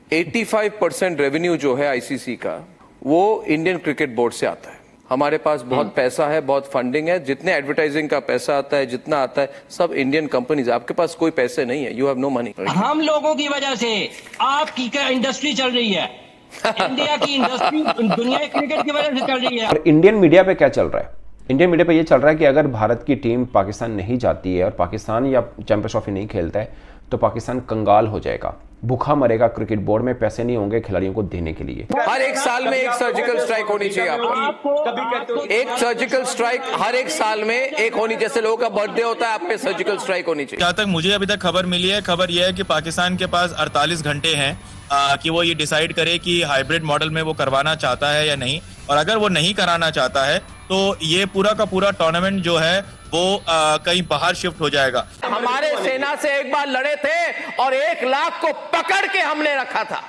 85% revenue जो है ICC का वो इंडियन क्रिकेट बोर्ड से आता है। हमारे पास बहुत पैसा है, बहुत फंडिंग है, जितने एडवर्टाइजिंग का पैसा आता है, जितना आता है सब इंडियन कंपनीज। आपके पास कोई पैसे नहीं है, यू हैव नो मनी। हम लोगों की वजह से आपकी इंडस्ट्री चल रही है, इंडिया की इंडस्ट्री दुनिया क्रिकेट की वजह से चल रही है। और इंडियन मीडिया पे क्या चल रहा है? इंडियन मीडिया पे ये चल रहा है कि अगर भारत की टीम पाकिस्तान नहीं जाती है और पाकिस्तान या चैंपियंस ट्रॉफी नहीं खेलता है तो पाकिस्तान कंगाल हो जाएगा, भूखा मरेगा। क्रिकेट बोर्ड में पैसे नहीं होंगे खिलाड़ियों को देने के लिए। हर एक साल में एक सर्जिकल स्ट्राइक होनी चाहिए आपको। एक सर्जिकल स्ट्राइक हर एक साल में एक होनी, जैसे लोगों का बर्थडे होता है, आप पे सर्जिकल स्ट्राइक होनी चाहिए। जहाँ तक मुझे अभी तक खबर मिली है, खबर यह है कि पाकिस्तान के पास 48 घंटे हैं कि वो ये डिसाइड करे कि हाइब्रिड मॉडल में वो करवाना चाहता है या नहीं। और अगर वो नहीं कराना चाहता है तो ये पूरा का पूरा टूर्नामेंट जो है वो कहीं बाहर शिफ्ट हो जाएगा। हमारे सेना से एक बार लड़े थे और 1 लाख को पकड़ के हमने रखा था,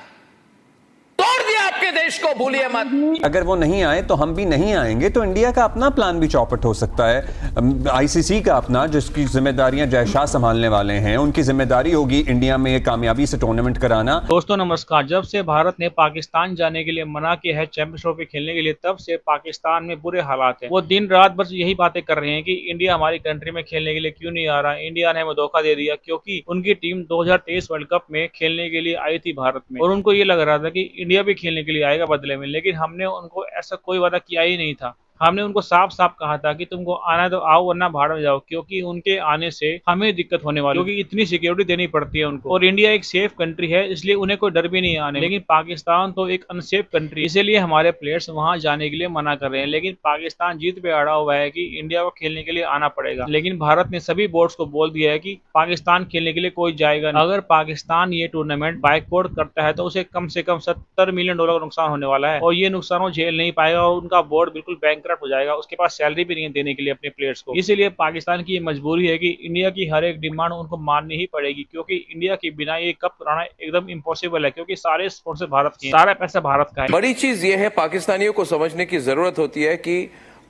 तोड़ दिया आपके देश को, भूलिए मत। अगर वो नहीं आए तो हम भी नहीं आएंगे, तो इंडिया का अपना प्लान भी चौपट हो सकता है। आईसीसी का अपना, जिसकी जिम्मेदारियां जय शाह संभालने वाले हैं, उनकी जिम्मेदारी होगी इंडिया में ये कामयाबी से टूर्नामेंट कराना। दोस्तों नमस्कार। जब से भारत ने पाकिस्तान जाने के लिए मना किया है चैंपियंस ट्रॉफी खेलने के लिए, तब से पाकिस्तान में बुरे हालात हैं। वो दिन रात बस यही बातें कर रहे हैं कि इंडिया हमारी कंट्री में खेलने के लिए क्यों नहीं आ रहा। इंडिया ने हमें धोखा दे दिया, क्योंकि उनकी टीम 2023 वर्ल्ड कप में खेलने के लिए आई थी भारत में, और उनको ये लग रहा था कि इंडिया भी खेलने के लिए आएगा बदले में। लेकिन हमने उनको ऐसा कोई वादा किया ही नहीं था। हमने उनको साफ साफ कहा था कि तुमको आना है तो आओ, वरना भाड़ में जाओ, क्योंकि उनके आने से हमें दिक्कत होने वाली, क्योंकि इतनी सिक्योरिटी देनी पड़ती है उनको। और इंडिया एक सेफ कंट्री है, इसलिए उन्हें कोई डर भी नहीं आने। लेकिन पाकिस्तान तो एक अनसेफ कंट्री, इसीलिए हमारे प्लेयर्स वहां जाने के लिए मना कर रहे हैं। लेकिन पाकिस्तान जीत पे अड़ा हुआ है कि इंडिया को खेलने के लिए आना पड़ेगा। लेकिन भारत ने सभी बोर्ड्स को बोल दिया है कि पाकिस्तान खेलने के लिए कोई जाएगा नहीं। अगर पाकिस्तान ये टूर्नामेंट बाइकआउट करता है तो उसे कम से कम $70 मिलियन का नुकसान होने वाला है, और ये नुकसान वो झेल नहीं पाएगा और उनका बोर्ड बिल्कुल बैंकरप्ट हो जाएगा। उसके पास सैलरी भी नहीं है देने के लिए अपने प्लेयर्स को। इसीलिए पाकिस्तान की ये मजबूरी है कि इंडिया की हर एक डिमांड उनको माननी ही पड़ेगी, क्योंकि इंडिया के बिना ये कप कराना एकदम इम्पॉसिबल है, क्योंकि सारे स्पोर्ट्स भारत के, सारा पैसा भारत का है। बड़ी चीज ये है, पाकिस्तानियों को समझने की जरूरत होती है कि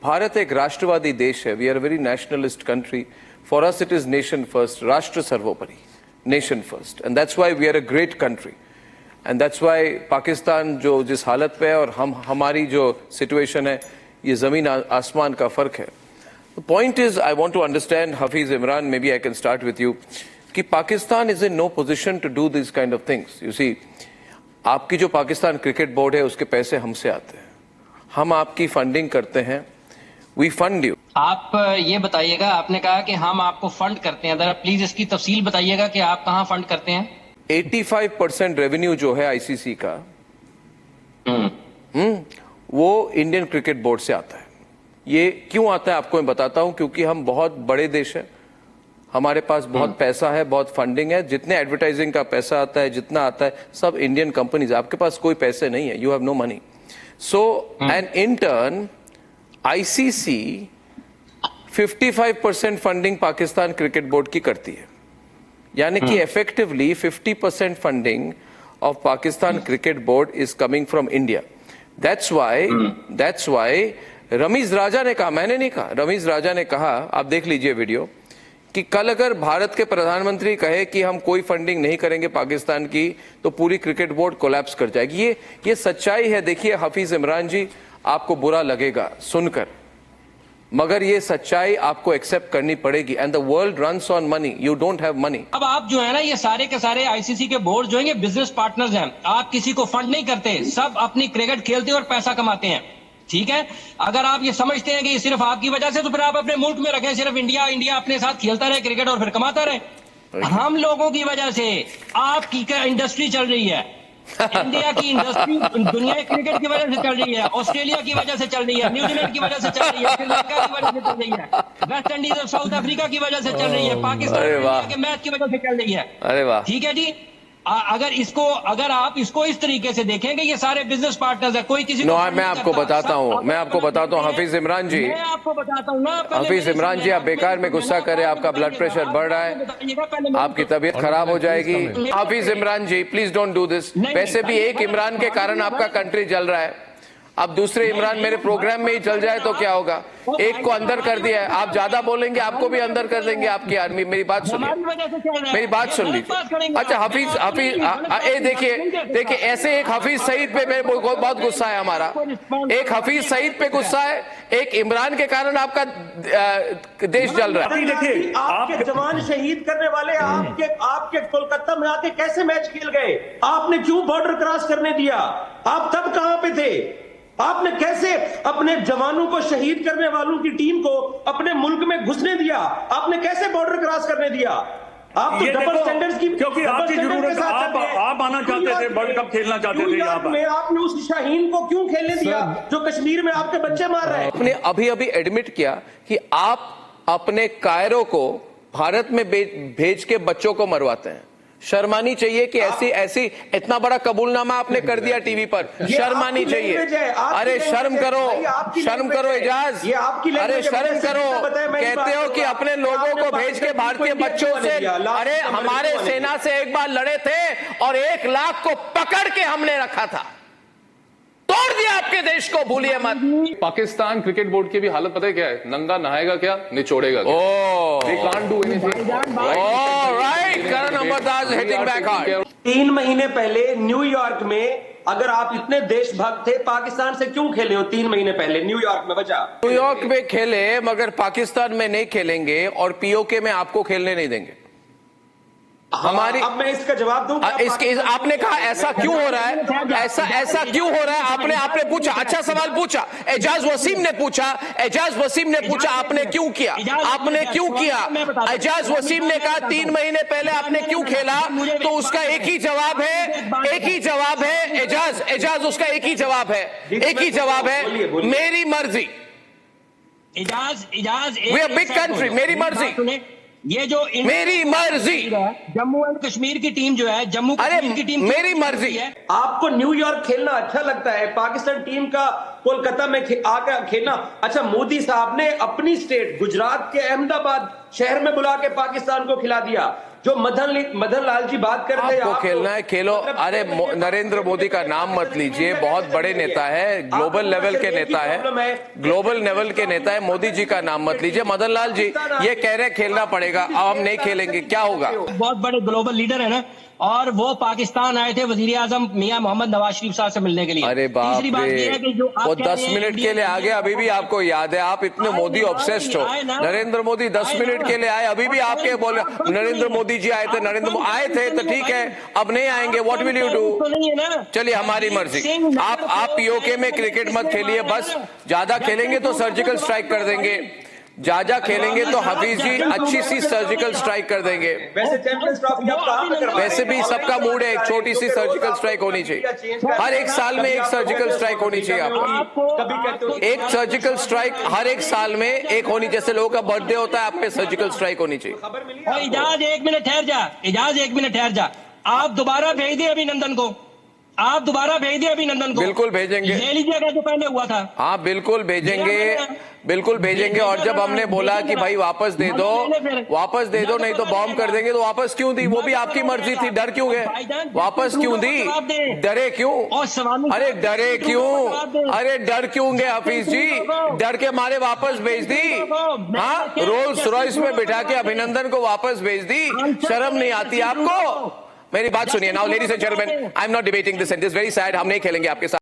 भारत एक राष्ट्रवादी देश है। We are very nationalist country. For us it is nation first, राष्ट्र सर्वोपरि, nation first, and that's why we are a great country. And that's why Pakistan जो जिस हालत पे है और हमारी जो सिचुएशन है, ये जमीन आसमान का फर्क है। The point is, I want to understand Hafeez Imran, maybe I can start with you, कि Pakistan is in no position to do this kind of things. You see, आपकी जो पाकिस्तान क्रिकेट बोर्ड है उसके पैसे हमसे आते हैं, हम आपकी फंडिंग करते हैं, वी फंड यू। आप ये बताइएगा, आपने कहा कि हम आपको फंड करते हैं, जरा प्लीज इसकी तफसील बताइएगा कि आप कहाँ फंड करते हैं। 85% रेवेन्यू जो है आईसीसी का वो इंडियन क्रिकेट बोर्ड से आता है। ये क्यों आता है आपको मैं बताता हूं, क्योंकि हम बहुत बड़े देश हैं, हमारे पास बहुत पैसा है, बहुत फंडिंग है, जितने एडवर्टाइजिंग का पैसा आता है, जितना आता है सब इंडियन कंपनीज। आपके पास कोई पैसे नहीं है, you have no money. So and in turn ICC 55% funding Pakistan cricket board की करती है, यानी कि effectively 50% funding of Pakistan cricket board is coming from India. That's why Ramiz Raja ने कहा, मैंने नहीं कहा, रमीज राजा ने कहा, आप देख लीजिए वीडियो, कि कल अगर भारत के प्रधानमंत्री कहे कि हम कोई फंडिंग नहीं करेंगे पाकिस्तान की तो पूरी क्रिकेट बोर्ड कोलैप्स कर जाएगी। ये सच्चाई है। देखिए हफीज इमरान जी, आपको बुरा लगेगा सुनकर, मगर ये सच्चाई आपको एक्सेप्ट करनी पड़ेगी। And the world runs on money, you don't have money. अब आप जो है ना, ये सारे के सारे आईसीसी के बोर्ड जो है बिजनेस पार्टनर्स हैं। आप किसी को फंड नहीं करते, सब अपनी क्रिकेट खेलते हैं और पैसा कमाते हैं, ठीक है। अगर आप ये समझते हैं कि ये सिर्फ आपकी वजह से, तो फिर आप अपने मुल्क में रखें, सिर्फ इंडिया अपने साथ खेलता रहे क्रिकेट और फिर कमाता रहे। हम लोगों की वजह से आपकी इंडस्ट्री चल रही है, इंडिया की इंडस्ट्री दुनिया क्रिकेट की वजह से चल रही है, ऑस्ट्रेलिया की वजह से चल रही है, न्यूजीलैंड की वजह से चल रही है, श्रीलंका की वजह से चल रही है, वेस्ट इंडीज और साउथ अफ्रीका की वजह से चल रही है, पाकिस्तान के मैच की वजह से चल रही है। अरे वाह, ठीक है जी। अगर आप इसको इस तरीके से देखेंगे, ये सारे बिजनेस पार्टनर्स है, कोई किसी मैं आपको बताता हूँ हफीज इमरान जी, मैं आपको बताता हूँ ना, हफीज इमरान जी, आप बेकार में गुस्सा करें, आपका ब्लड प्रेशर बढ़ रहा है, आपकी तबीयत खराब हो जाएगी। हफीज इमरान जी, प्लीज डोंट डू दिस। वैसे भी एक इमरान के कारण आपका कंट्री जल रहा है। अब दूसरे इमरान मेरे प्रोग्राम में ही चल जाए तो क्या होगा? एक को अंदर कर दिया है, आप ज्यादा बोलेंगे आपको भी अंदर कर देंगे आपकी आर्मी। मेरी बात सुनिए, मेरी बात सुन लीजिए। अच्छा हफीज देखिए ऐसे एक हफीज सईद पे मेरे को बहुत गुस्सा है हमारा, एक हफीज सईद पे गुस्सा है, एक इमरान के कारण आपका देश जल रहा है। देखिए आपके जवान शहीद करने वाले आपके कोलकाता में आके कैसे मैच खेल गए? आपने क्यों बॉर्डर क्रॉस करने दिया? आप तब कहां पे थे? आपने कैसे अपने जवानों को शहीद करने वालों की टीम को अपने मुल्क में घुसने दिया? आपने कैसे बॉर्डर क्रॉस करने दिया? आप तो डबल स्टैंडर्ड्स की, क्योंकि आपकी जरूरत, आप आना चाहते थे, वर्ल्ड कप खेलना चाहते थे यहाँ पर। आपने उस शाहीन को क्यों खेलने दिया जो कश्मीर में आपके बच्चे मार रहे हैं? आपने अभी एडमिट किया कि आप अपने कायरों को भारत में भेज के बच्चों को मरवाते हैं। शर्मानी चाहिए कि ऐसी इतना बड़ा कबूलनामा आपने कर दिया टीवी पर, शर्मानी चाहिए। अरे शर्म करो एजाज, अरे शर्म करो। कहते हो कि अपने लोगों को भेज के भारतीय बच्चों से, अरे हमारे सेना से एक बार लड़े थे और 1 लाख को पकड़ के हमने रखा था, तोड़ दिया आपके देश को, भूलिए मत। पाकिस्तान क्रिकेट बोर्ड की भी हालत पता है क्या है? नंगा नहाएगा क्या, निचोड़ेगा क्या। They can't do anything. Right, Karan Ambardas hitting back hard. 3 महीने पहले न्यूयॉर्क में, अगर आप इतने देशभक्त थे, पाकिस्तान से क्यों खेले हो 3 महीने पहले न्यूयॉर्क में? वजह न्यूयॉर्क में खेले मगर पाकिस्तान में नहीं खेलेंगे और पीओके में आपको खेलने नहीं देंगे। हमारी अब मैं इसका जवाब दूं? आपने कहा ऐसा क्यों हो रहा है, ऐसा क्यों हो रहा है? आपने पूछा, अच्छा सवाल पूछा। एजाज वसीम ने पूछा, आपने क्यों किया? आपने क्यों किया? एजाज वसीम ने कहा 3 महीने पहले आपने क्यों खेला? तो उसका एक ही जवाब है एजाज, उसका एक ही जवाब है, मेरी मर्जी। वी आर बिग कंट्री, मेरी मर्जी। ये जो मेरी मर्जी, जम्मू एंड कश्मीर की टीम जो है, जम्मू कश्मीर की टीम, मेरी मर्जी है। आपको न्यूयॉर्क खेलना अच्छा लगता है, पाकिस्तान टीम का कोलकाता में आकर खेलना अच्छा। मोदी साहब ने अपनी स्टेट गुजरात के अहमदाबाद शहर में बुला के पाकिस्तान को खिला दिया। जो मदन लाल जी बात करते हैं, आपको खेलना है खेलो। अरे नरेंद्र मोदी का नाम मत लीजिए, बहुत बड़े नेता है, ग्लोबल लेवल के नेता है, मोदी जी का नाम मत लीजिए। मदन लाल जी ये कह रहे खेलना पड़ेगा, अब हम नहीं खेलेंगे, क्या होगा? बहुत बड़े ग्लोबल लीडर है ना, और वो पाकिस्तान आए थे वजीर आजम मियां मोहम्मद नवाज शरीफ साहब से मिलने के लिए। अरे बाप रे, वो 10 मिनट के लिए आ गए, अभी भी आपको याद है? आप इतने मोदी ऑब्सेस्ड हो। नरेंद्र मोदी 10 मिनट के लिए आए, अभी भी आपके बोले नरेंद्र मोदी जी आए थे, आए थे तो ठीक है, अब नहीं आएंगे, व्हाट विल यू डू? चलिए हमारी मर्जी। आप पीओके में क्रिकेट मत खेलिए, बस ज्यादा खेलेंगे तो सर्जिकल स्ट्राइक कर देंगे, ज्यादा खेलेंगे तो हफीज जी अच्छी सी सर्जिकल स्ट्राइक कर देंगे। वैसे भी सबका मूड है, एक छोटी सी सर्जिकल स्ट्राइक होनी चाहिए हर 1 साल में, एक सर्जिकल स्ट्राइक होनी चाहिए आपको, एक सर्जिकल स्ट्राइक हर 1 साल में एक होनी। जैसे लोगों का बर्थडे होता है, आप पे सर्जिकल स्ट्राइक होनी चाहिए। इजाज 1 मिनट ठहर जा, आप दोबारा भेज दिए अभिनंदन को, बिल्कुल भेजेंगे, ले लीजिएगा जो पहले हुआ था। हाँ बिल्कुल भेजेंगे। और जब हमने बोला कि भाई वापस दे दो नहीं तो बॉम्ब कर देंगे, तो वापस क्यों दी? वो भी आपकी मर्जी थी, डर क्यों गए? वापस क्यों दी? डरे क्यों? अरे डर क्यों गए हफीज जी? डर के मारे वापस भेज दी। हाँ, रोल्स रॉयस में बिठा के अभिनंदन को वापस भेज दी, शर्म नहीं आती आपको? मेरी बात सुनिए। Now ladies and gentleman, I am not debating this and this very sad, हम नहीं खेलेंगे आपके साथ।